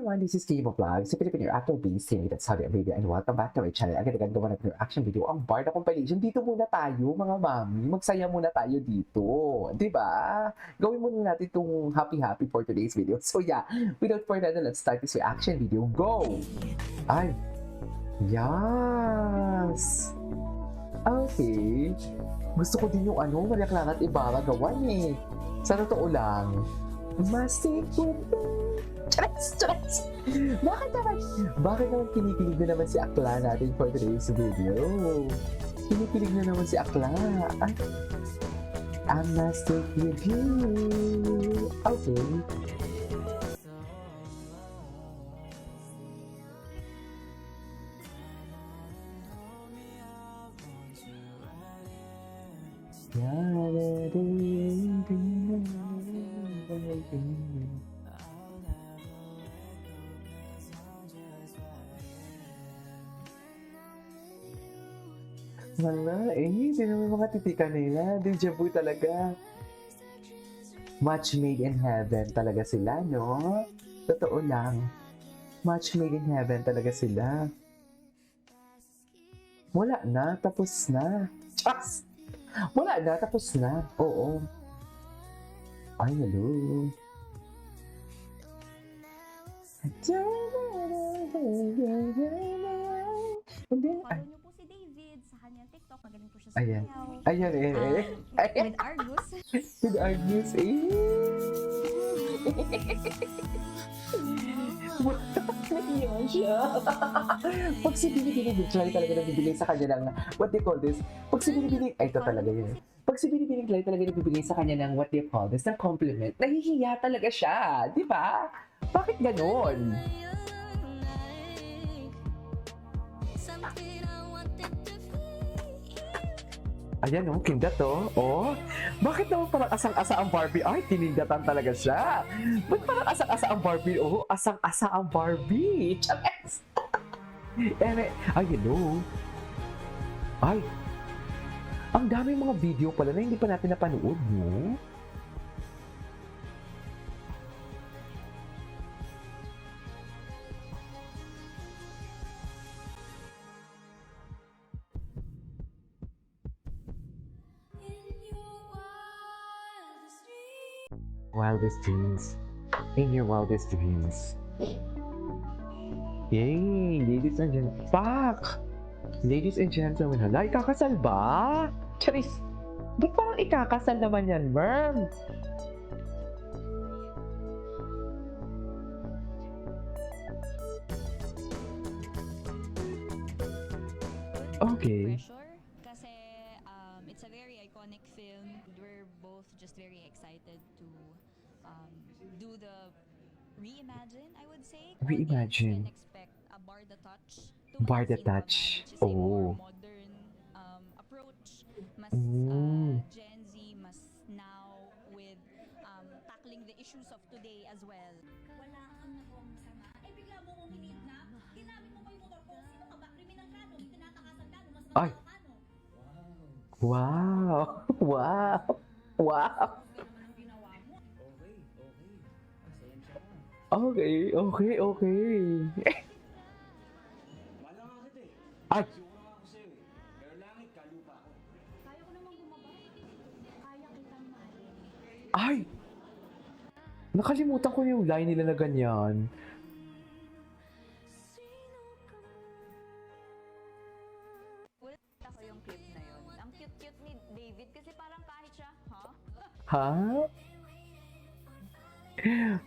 everyone, this is Steve Vlog, si Filipino actor based here at Saudi Arabia, and welcome back to my channel. Agad-agad gawa natin yung reaction video, ang Barda compilation. Dito muna tayo, mga mami. Magsaya muna tayo dito. Di ba? Gawin muna natin itong happy for today's video. So yeah, without further ado, let's start this reaction video. Go! Ay! Yes! Okay. Gusto ko din yung Maria Clara at Ibarra gawan eh. Sa totoo lang, masik ko. Charas! Bakit naman kinikilig na naman si Akla natin for today's video? Kinikilig na naman si Akla. Ay, I'm not stick with you. Okay. Wala eh, sino may mga titika nila? Deja vu talaga. Match made in heaven talaga sila, no? Totoo lang. Match made in heaven talaga sila. Wala na, tapos na. Chas! Wala na, tapos na. Oo. Ay, hello. Follow niyo po si David sa kanyang TikTok. Magaling po siya sa Ayan. sayaw. Ayan eh. Ayan. With Argus. With Argus eh. Nakiyan siya. Pag si Binibini, try talaga nabibigay sa kanya ng, what they call this? Pag si Binibini, ay ito talaga yun. Pag si Binibini, try talaga nabibigay sa kanya ng, what they call this, ng compliment, nahihiya talaga siya. Di ba? Bakit ganon? Ayan oh, kindat oh. Oh, bakit naman parang asang-asa ang Barbie? Ay, kinindatan talaga siya. Ba't parang asang-asa ang Barbie? Oh, asang-asa ang Barbie. Chares! Ay, hello. Ay, ang daming mga video pala na hindi pa natin napanood, no? Wildest dreams. In your wildest dreams. Yay! Ladies and gentlemen. Fuck! Ladies and gentlemen, hala, ikakasal ba? Charis! Ba't parang ikakasal naman yan, Merm? Okay. Pressure. Kasi it's a very iconic film. We're both just very excited to do the reimagine, I would say. Reimagine. Audience can expect a Barda touch. Barda touch. Which is a more Oh. modern approach. Mas Mm. Gen Z, mas now with tackling the issues of today as well. Wala kang nagawang masama. Eh bigla mo kong kinidnap. Ginamit mo pa yung motor ko. Sino ka ba? Kriminal ka, no? May tinatakasan ka, no? Mas Ay. maganda ka, no? Wow! Wow! Wow! Ano naman ang ginawa mo? Okay. Wala nga kita eh. Ay! Siguro ako sa'yo eh. Pero langit ka, lupa ako. Kaya ko namang bumaba. Kaya kitang mahalin. Ay! Nakalimutan ko na yung line nila na ganyan. Ulit ako yung clip na yun. Ang cute-cute ni David kasi parang kahit siya, Ha?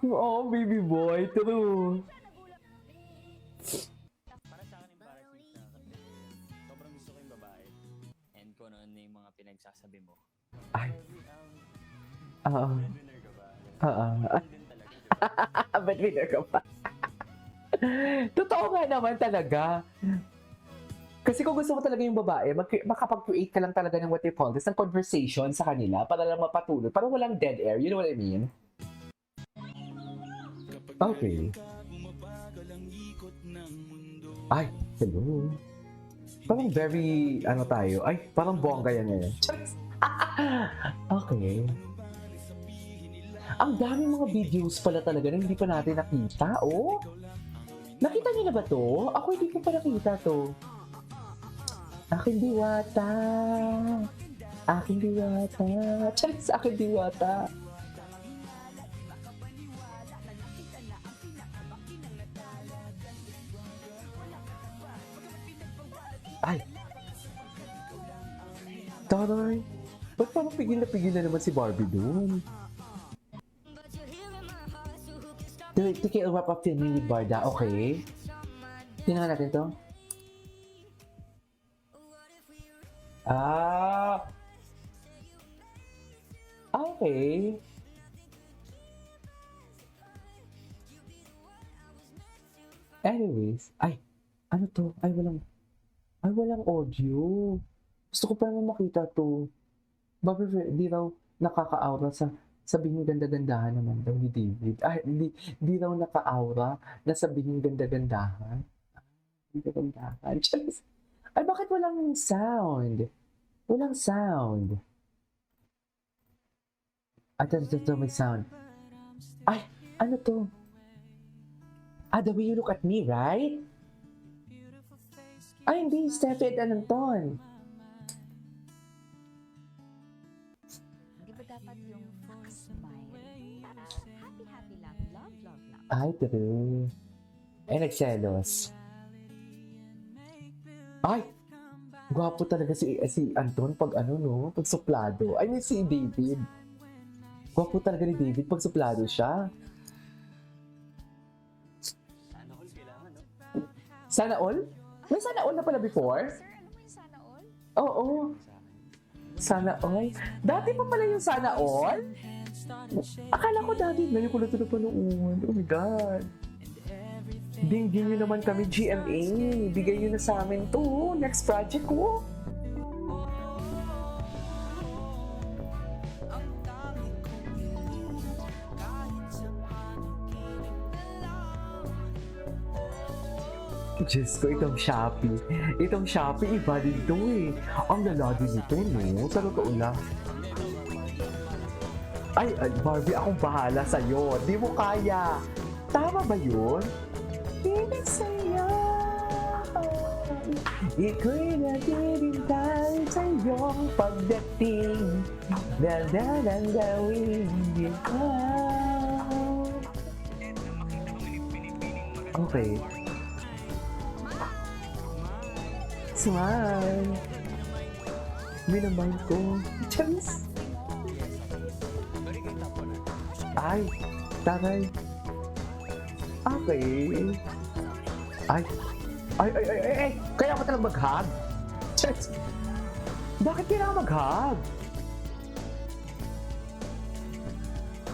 Oh, baby boy, true. Para sa akin embarrassing siya kasi sobrang gusto ko yung babae. And kung ano yung mga pinagsasabi mo. Ay. Oo. Breadwinner ka ba? Oo. Din talaga. Ba't winner ka pa? Totoo nga naman talaga. Kasi kung gusto ko talaga yung babae, makapag-create ka lang talaga ng what they call this, ng conversation sa kanila para lang mapatuloy. Para walang dead air. You know what I mean? Okay. Ay, hello. Parang very, tayo. Ay, parang bongga yan eh. Okay. Ang dami mga videos pala talaga na hindi pa natin nakita, oh. Nakita niyo na ba to? Ako hindi ko pa nakita to. Aking diwata. Aking diwata. Charis, aking diwata. Ay. Taray. Ba't parang pigil na naman si Barbie doon? Take a wrap up filming with Barda, okay? Tingnan natin to. Ah. Okay. Anyways, ay, ano to? Ay, walang audio. Gusto ko pa naman makita to. Bakit di raw nakaka-aura sa sabihin ganda-gandahan naman daw ni David. Ay, di raw naka-aura na sabihin ganda-gandahan. Ganda-gandahan. Charis. Ay, bakit walang sound? Walang sound. Ay, ito, may sound. Ay, ano to? Ah, the way you look at me, right? Ay, hindi. Steffi at Anton. Di ba dapat yung smile? Para happy-happy lang. Love lang. Ay, true. Ay, nagselos. Ay! Gwapo talaga si Anton pag ano, no? Pag suplado. I mean, si David. Gwapo talaga ni David pag suplado siya. Sana all kailangan, no? Sana all? May sana all na pala before? Sir, ano mo yung sana all? Oo. Sana all? Dati pa pala yung sana all? Akala ko dati. Ngayon ko na ito napanood. Oh my God. Dinggin nyo naman kami, GMA. Bigay nyo na sa amin to. Next project ko. Diyos ko, itong Shopee. Itong Shopee, iba din to eh. Ang lalaki nito, no? Sa totoo lang. Ay, Barbie, akong bahala sa'yo. Di mo kaya. Tama ba yun? Hindi sa'yo. Iko'y naghihintay sa iyong pagdating. Dal-dal ang gawin ito. Okay. Smile. Minamahal ko. Charis. Sorry kay Tapo na. Ay, taray. Okay. Ay. Ay. Kaya ko talagang mag-hug. Charis. Bakit kailangan mag-hug?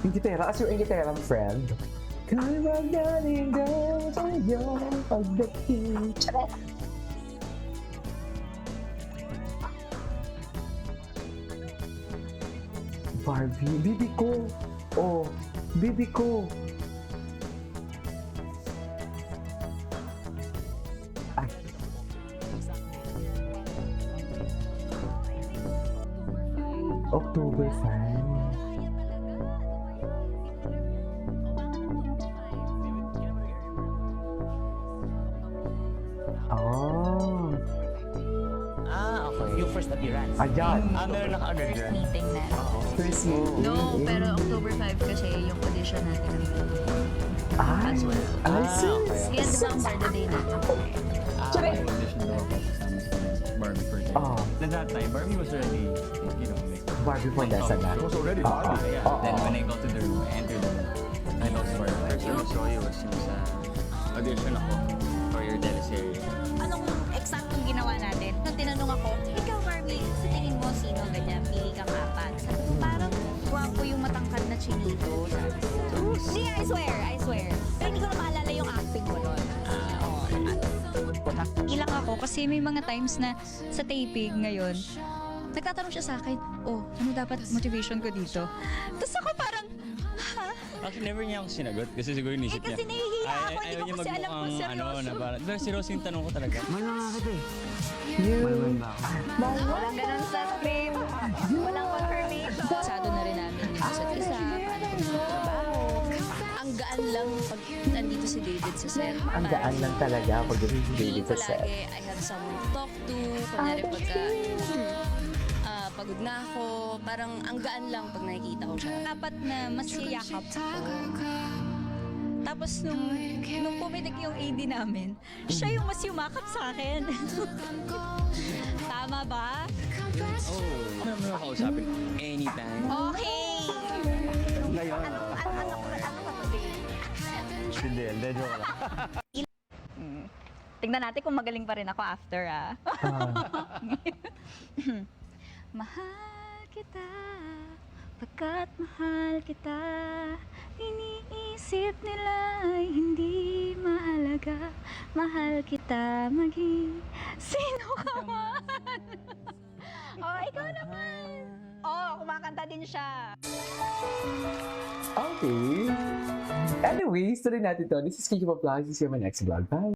Hindi pera. As your Inglaterra friend. Kaya magaling daw sa iyong pagdating. Charis. Barbie, bibi ko. Oh, bibi ko. Ay. October 5. Oh. Ah, okay. Yung first appearance. Ayan. Meron na kaagad First yun. meeting na. First meeting. No, pero October 5 kasi yung audition natin. Ay. As well. Ay, Ah, sis. okay. Kaya December the day natin. Sorry. Audition daw ako kasama si Barbie for that. Oh, At that time, Barbie was already, you know, like, Barbie for Desa na. it was already Oo. Barbie. Yeah. Oo. Then when I got to the room, I entered the room. I lost Barbie. First time I saw you was yung sa audition ako for your teleserye. Anong eksaktong ginawa natin? Nung tinanong ako, ikaw Barbie, sa tingin mo sino ganyan? Pili kang apat. Sabi ko, parang gwapo yung matangkad na chinito. Sabi ko, hindi, I swear. Pero hindi ko na maalala yung acting ko nun. Ilang ako kasi may mga times na sa taping ngayon, nagtatanong siya sa akin, oh, ano dapat motivation ko dito? Tapos ako parang, Actually, never niya ako sinagot kasi siguro inisip niya. kasi nahihiya ako, hindi ayaw ko niya kasi alam kung magmukhang seryoso. na parang, pero seryoso yung tanong ko talaga. walang ganun sa script, walang confirmation. Pasado na rin namin yung isa't isa, paano trabaho. Ang gaan lang pag nandito si David sa set. Ang gaan lang talaga pag Feeling David ko sa set. lagi, I have someone to talk to. Kunyari pagka pagod na ako, parang ang gaan lang pag nakikita ko siya. Dapat na mas yayakap ako. Tapos nung pumitik yung AD namin, siya yung mas yumakap sa akin. Tama ba? Ano naman ako kausapin? Anytime. Okay! Ngayon. Ano ka today? Hindi, joke lang. Tingnan natin kung magaling pa rin ako after, ah. Mahal kita, pagkat mahal kita, iniisip nila ay hindi mahalaga. Mahal kita maging sino ka man. Oh, ikaw naman. Oh, kumakanta din siya. Okay. Anyways, tuloy natin to. This is Kiki Vlog. See you in my next vlog. Bye!